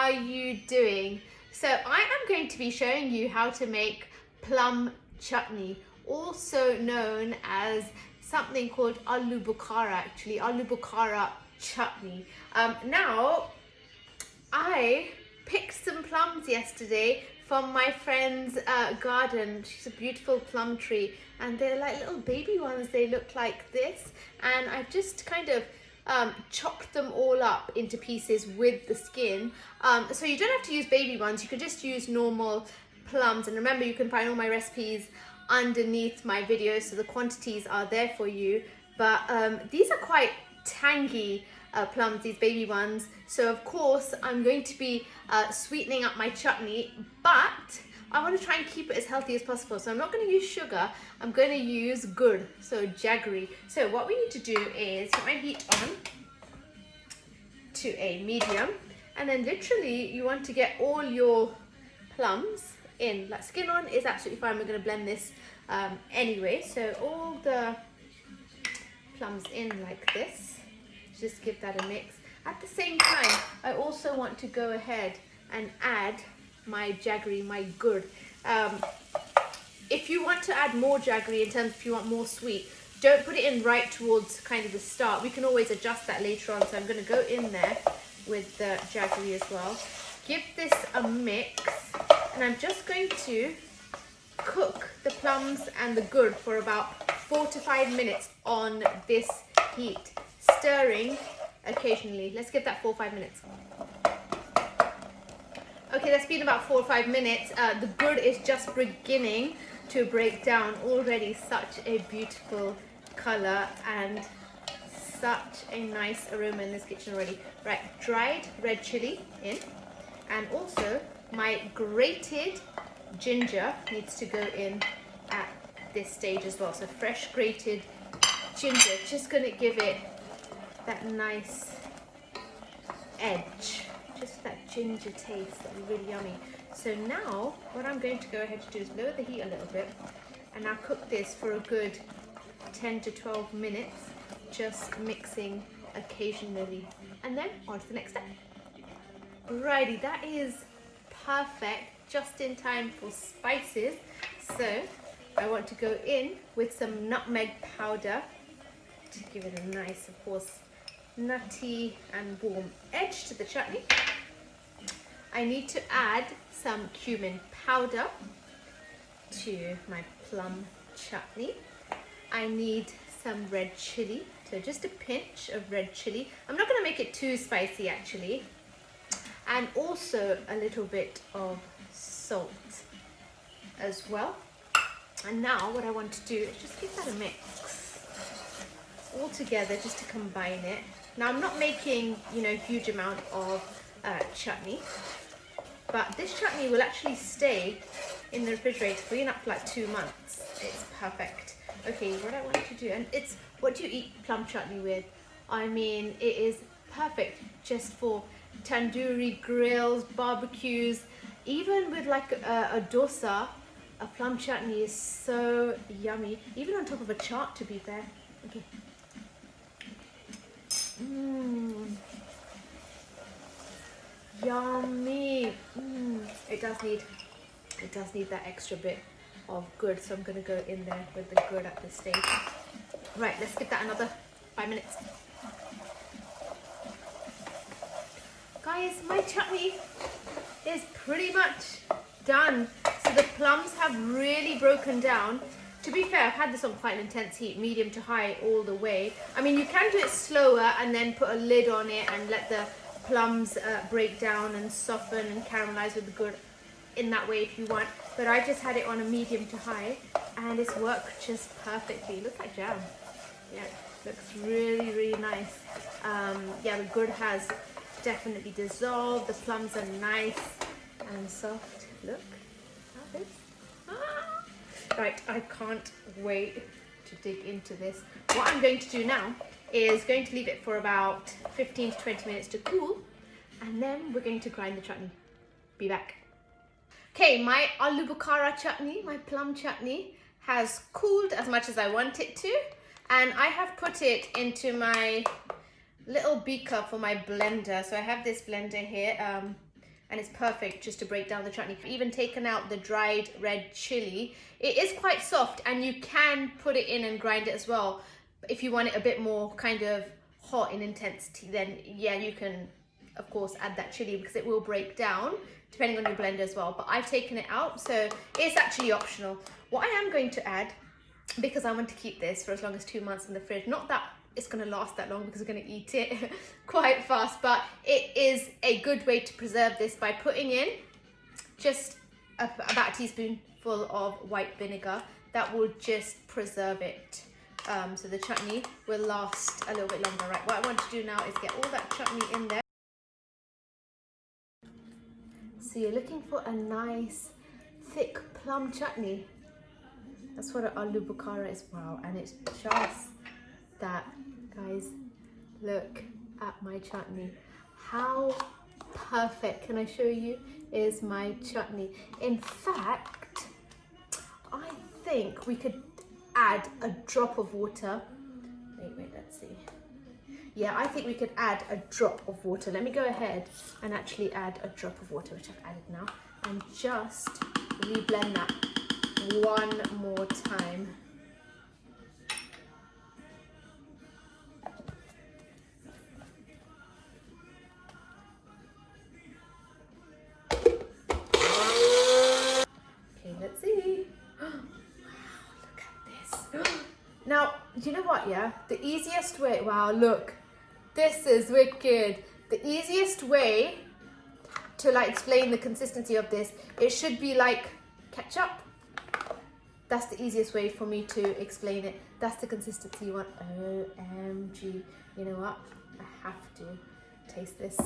are you doing? So I am going to be showing you how to make plum chutney, also known as something called Aloo Bukhara, actually, Aloo Bukhara chutney. Now, I picked some plums yesterday from my friend's garden. She's a beautiful plum tree, and they're like little baby ones. They look like this, and I've just kind of chopped them all up into pieces with the skin. So you don't have to use baby ones, you can just use normal plums. And remember, you can find all my recipes underneath my videos, so the quantities are there for you. But these are quite tangy plums, these baby ones. So of course I'm going to be sweetening up my chutney, but I want to try and keep it as healthy as possible. So I'm not going to use sugar, I'm going to use gur, so jaggery. So what we need to do is put my heat on to a medium, and then literally you want to get all your plums in. Like skin on is absolutely fine, we're going to blend this anyway. So all the plums in like this. Just give that a mix. At the same time, I also want to go ahead and add my jaggery, my gur. If you want to add more jaggery, in terms if you want more sweet, don't put it in right towards kind of the start. We can always adjust that later on. So I'm going to go in there with the jaggery as well. Give this a mix, and I'm just going to cook the plums and the gur for about 4 to 5 minutes on this heat, stirring occasionally. Let's give that 4 or 5 minutes. Okay, that's been about 4 or 5 minutes. The gur is just beginning to break down already. Such a beautiful color and such a nice aroma in this kitchen already. Right, dried red chilli in, and also my grated ginger needs to go in at this stage as well. So fresh grated ginger, just gonna give it that nice edge, just that ginger taste. That'll be really yummy. So now what I'm going to go ahead to do is lower the heat a little bit, and now cook this for a good 10 to 12 minutes, just mixing occasionally, and then on to the next step. Alrighty, that is perfect, just in time for spices. So I want to go in with some nutmeg powder to give it a nice, of course, nutty and warm edge to the chutney. I need to add some cumin powder to my plum chutney. I need some red chilli, so just a pinch of red chilli. I'm not going to make it too spicy actually. And also a little bit of salt as well. And now what I want to do is just give that a mix all together, just to combine it. Now I'm not making, huge amount of chutney, but this chutney will actually stay in the refrigerator for up to like 2 months. It's perfect. Okay, what I want to do, and it's what do you eat plum chutney with? I mean, it is perfect just for tandoori grills, barbecues, even with like a dosa. A plum chutney is so yummy, even on top of a chaat, to be fair. Okay. Yummy. It does need that extra bit of gur, so I'm going to go in there with the gur at this stage. Right, let's give that another 5 minutes. Guys, my chutney is pretty much done. So the plums have really broken down. To be fair, I've had this on quite an intense heat, medium to high all the way. I mean, you can do it slower and then put a lid on it and let the plums break down and soften and caramelize with the gur in that way if you want. But I just had it on a medium to high, and it's worked just perfectly. It looks like jam. Yeah, looks really, really nice. Yeah, the gur has definitely dissolved. The plums are nice and soft. Look at this. Right, I can't wait to dig into this. What I'm going to do now is going to leave it for about 15 to 20 minutes to cool, and then we're going to grind the chutney. Be back. Okay, my Aloo Bukhara chutney, my plum chutney, has cooled as much as I want it to, and I have put it into my little beaker for my blender. So I have this blender here. and it's perfect just to break down the chutney. I've even taken out the dried red chilli. It is quite soft, and you can put it in and grind it as well. If you want it a bit more kind of hot in intensity, then yeah, you can of course add that chilli, because it will break down depending on your blender as well. But I've taken it out, so it's actually optional. What I am going to add, because I want to keep this for as long as 2 months in the fridge, not that it's going to last that long because we're going to eat it quite fast, but it is a good way to preserve this by putting in just about a teaspoonful of white vinegar. That will just preserve it, so the chutney will last a little bit longer. Right, what I want to do now is get all that chutney in there. So you're looking for a nice thick plum chutney. That's what an aloo bukhara is. Wow, and it's just that, guys. Look at my chutney. How perfect, can I show you, is my chutney. In fact, I think we could add a drop of water. Wait, let's see. Yeah, I think we could add a drop of water. Let me go ahead and actually add a drop of water, which I've added now, and just reblend that one more time. Okay, let's see. Wow, look at this. Now, you know what, yeah? The easiest way, wow, look. This is wicked. The easiest way to like explain the consistency of this, it should be like ketchup. That's the easiest way for me to explain it. That's the consistency you want. OMG. You know what? I have to taste this.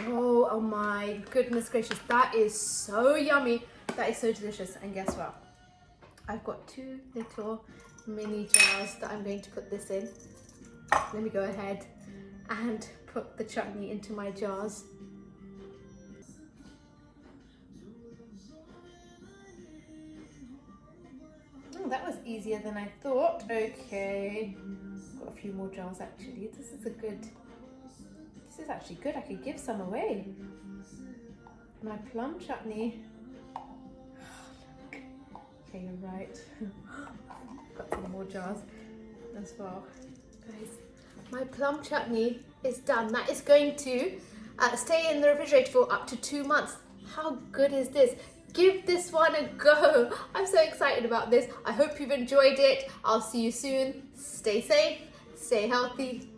Oh my goodness gracious. That is so yummy. That is so delicious. And guess what? I've got 2 little mini jars that I'm going to put this in. Let me go ahead and put the chutney into my jars. Oh, that was easier than I thought. Okay, got a few more jars actually. This is actually good. I could give some away. My plum chutney. Okay, you're right. Got some more jars as well. Guys, my plum chutney is done. That is going to stay in the refrigerator for up to 2 months. How good is this? Give this one a go. I'm so excited about this. I hope you've enjoyed it. I'll see you soon. Stay safe, stay healthy.